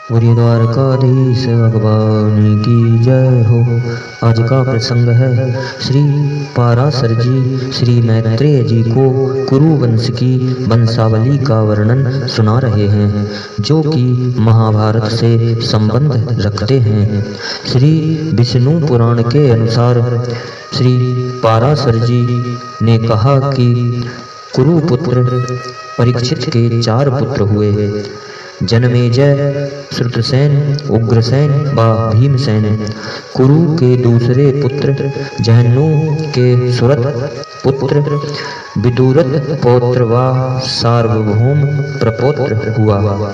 गुरु द्वारकाधीश भगवान की जय हो। आज का प्रसंग है श्री पाराशर जी श्री मैत्रेय जी को कुरु वंश की वंशावली का वर्णन सुना रहे हैं, जो कि महाभारत से संबंध रखते हैं। श्री विष्णु पुराण के अनुसार श्री पाराशर जी ने कहा कि कुरु पुत्र परीक्षित के 4 पुत्र हुए, जनमेजय, श्रुतसेन, उग्रसेन व भीमसेन। कुरु के दूसरे पुत्र जहन्नु के सुरथ पुत्र विदुरथ पौत्र व सार्वभौम प्रपौत्र हुआ,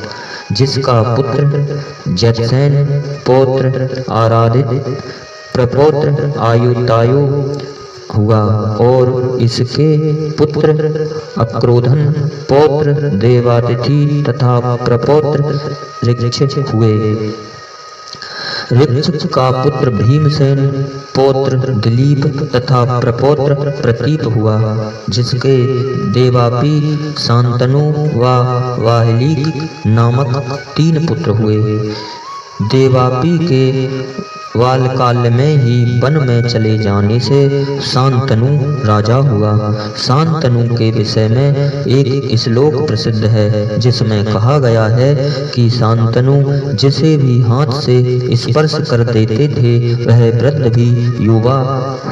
जिसका पुत्र जयसेन पौत्र आराधित प्रपौत्र आयुतायु हुआ, और इसके पुत्र अक्रोधन पौत्र देवातिथि तथा प्रपौत्र ऋक्ष हुए। ऋक्ष का पुत्र भीमसेन पौत्र दिलीप तथा प्रपौत्र प्रतीप हुआ, जिसके देवापी, शांतनु व वाहलीक नामक 3 पुत्र हुए। देवापी के बालकाल में ही वन में चले जाने से शांतनु राजा हुआ। शांतनु के विषय में एक श्लोक प्रसिद्ध है, जिसमें कहा गया है कि शांतनु जिसे भी हाथ से स्पर्श कर देते थे वह वृद्ध भी युवा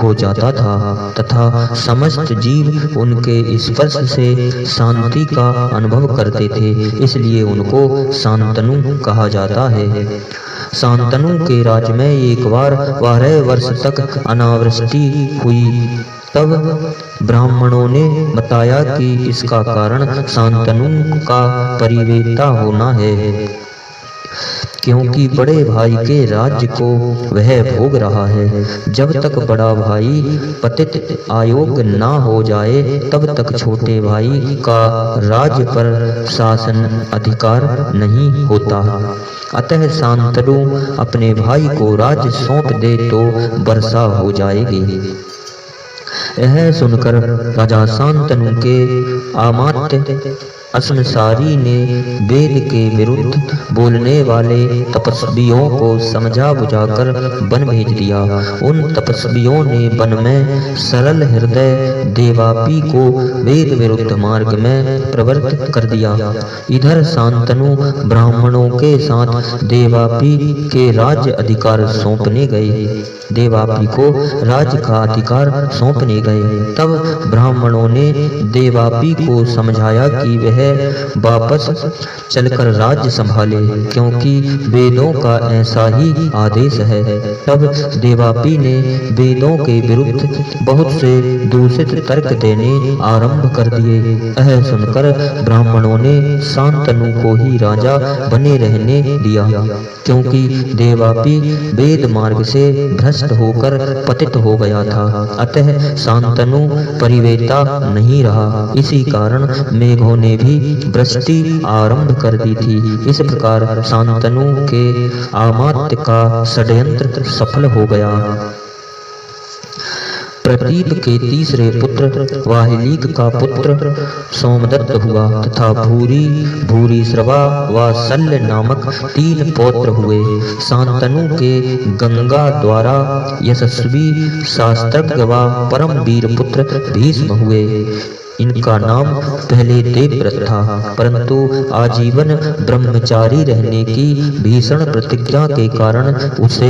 हो जाता था, तथा समस्त जीव उनके स्पर्श से शांति का अनुभव करते थे, इसलिए उनको शांतनु कहा जाता है। शांतनु के राज्य में एक बार 12 वर्ष तक अनावृष्टि हुई। तब ब्राह्मणों ने बताया कि इसका कारण शांतनु का परिवेता होना है, क्योंकि बड़े भाई के राज्य को वह भोग रहा है। जब तक बड़ा भाई पतित अयोग्य ना हो जाए तब तक छोटे भाई का राज्य पर शासन अधिकार नहीं होता। अतः शांतनु अपने भाई को राज्य सौंप दे तो वर्षा हो जाएगी। यह सुनकर राजा शांतनु के अमात्य असमसारी ने वेद के विरुद्ध बोलने वाले तपस्वियों को समझा बुझाकर वन भेज दिया। उन तपस्वियों ने वन में सरल हृदय देवापी को वेद विरुद्ध मार्ग में प्रवृत्त कर दिया। इधर शांतनु ब्राह्मणों के साथ देवापी के राज्य अधिकार सौंपने गए। देवापी को राज्य का अधिकार सौंपने गए। तब ब्राह्मणों ने देवापी को समझाया कि वह वापस चलकर राज्य संभाले, क्योंकि वेदों का ऐसा ही आदेश है। तब देवापी ने वेदों के विरुद्ध बहुत से दूषित तर्क देने आरंभ कर दिए। यह सुनकर ब्राह्मणों ने शांतनु को ही राजा बने रहने दिया, क्योंकि देवापी वेद मार्ग से भ्रष्ट होकर पतित हो गया था। अतः शांतनु परिवेता नहीं रहा। इसी कारण मेघों ने भी वृष्टि आरंभ कर दी थी। इस प्रकार शांतनु के अमात्य का षड्यंत्र सफल हो गया। प्रतीप के तीसरे पुत्र वाहिलीक का पुत्र सोमदत्त हुआ, तथा भूरी, भूरिश्रवा व शल्य नामक 3 पौत्र हुए। शांतनु के गंगा द्वारा यशस्वी शास्त्रज्ञ व परम वीर पुत्र भीष्म हुए। इनका नाम पहले देवव्रत था, परंतु आजीवन ब्रह्मचारी रहने की भीषण प्रतिज्ञा के कारण उसे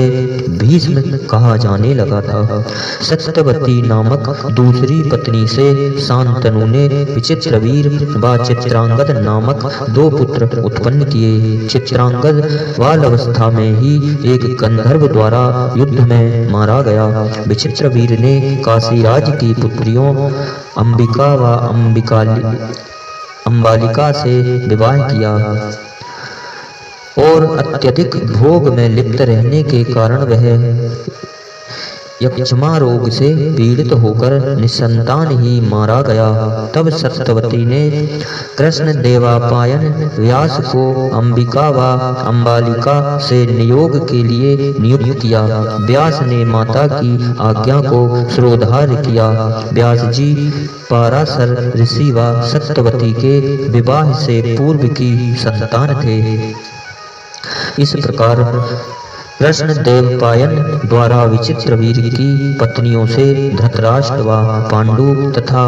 भीष्म कहा जाने लगा था। सत्यवती नामक दूसरी पत्नी से शांतनु ने विचित्रवीर व चित्रांगद नामक 2 पुत्र उत्पन्न किए। चित्रांगद बाल अवस्था में ही एक गंधर्व द्वारा युद्ध में मारा गया। विचित्रवीर ने काशीराज की पुत्रियों अंबिका व अंबालिका से विवाह किया, और अत्यधिक भोग में लिप्त रहने के कारण वह यक्षमा रोग से पीड़ित होकर निसंतान ही मारा गया। तब सत्यवती ने कृष्ण देवापायन व्यास को अंबिका व अम्बालिका से नियोग के लिए नियुक्त किया। व्यास ने माता की आज्ञा को श्रोधार्य किया। व्यास जी पाराशर ऋषि व सत्यवती के विवाह से पूर्व की संतान थे। इस प्रकार कृष्ण देवपायन द्वारा विचित्र वीर की पत्नियों से धृतराष्ट्र व पांडु तथा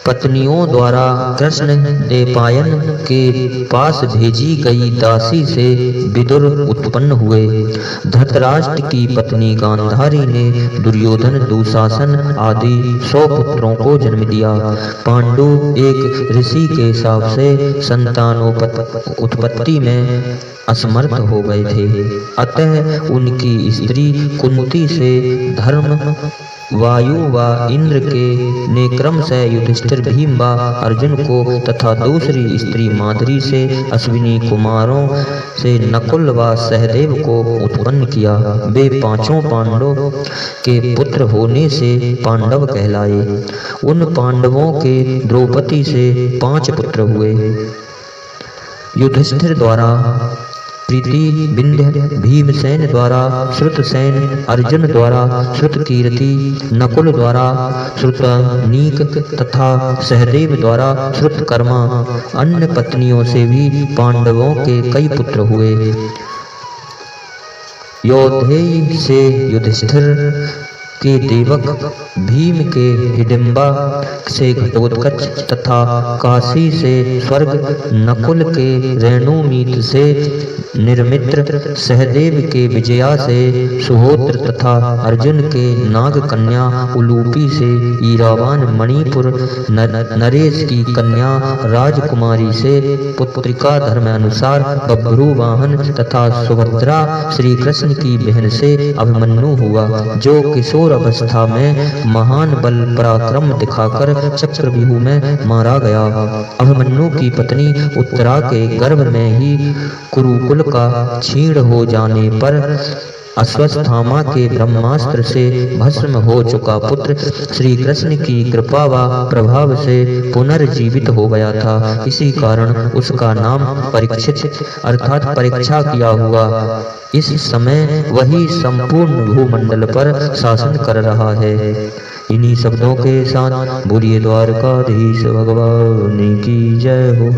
पत्नियों द्वारा कृष्ण देवपायन के पास भेजी गई दासी से विदुर उत्पन्न हुए। धृतराष्ट्र की पत्नी गांधारी ने दुर्योधन, दुशासन आदि 100 पुत्रों को जन्म दिया। पांडु एक ऋषि के शाप से संतानोत्पत्ति में असमर्थ हो गए थे। अतः उनकी स्त्री कुंती से धर्म, वायु व इंद्र के ने क्रमशः युधिष्ठिर, भीम व अर्जुन को तथा दूसरी स्त्री माद्री से अश्विनी कुमारों से नकुल व सहदेव को उत्पन्न किया। वे पांचों पांडवों के पुत्र होने से पांडव कहलाए। उन पांडवों के द्रौपदी से 5 पुत्र हुए। युधिष्ठिर द्वारा प्रीति, विंध्य, भीमसेन द्वारा श्रुतसेन, अर्जुन द्वारा श्रुतकीर्ति, नकुल द्वारा श्रुतनीक तथा सहदेव द्वारा श्रुतकर्मा। अन्य पत्नियों से भी पांडवों के कई पुत्र हुए। योधेय से युधिष्ठिर के देवक, भीम के हिडिंबा से घटोत्कच तथा काशी से स्वर्ग, नकुल के रेणुमीत से निर्मित्र, सहदेव के विजया से सुहोत्र तथा अर्जुन के नाग कन्या उलूपी से ईरावान, मणिपुर नरेश की कन्या राजकुमारी से पुत्रिका धर्मानुसार बभ्रू वाहन तथा सुभद्रा श्री कृष्ण की बहन से अभिमन्यु हुआ, जो किशोर अवस्था में महान बल पराक्रम दिखाकर चक्रव्यूह में मारा गया। अभिमन्यु की पत्नी उत्तरा के गर्भ में ही कुरुकुल का क्षीण हो जाने पर अश्वत्थामा के ब्रह्मास्त्र से भस्म हो चुका पुत्र श्री कृष्ण की कृपा व प्रभाव से पुनर्जीवित हो गया था। इसी कारण उसका नाम परीक्षित अर्थात परीक्षा किया हुआ। इस समय वही संपूर्ण भूमंडल पर शासन कर रहा है। इन्हीं शब्दों के साथ बोलिए द्वारकाधीश भगवान की जय हो।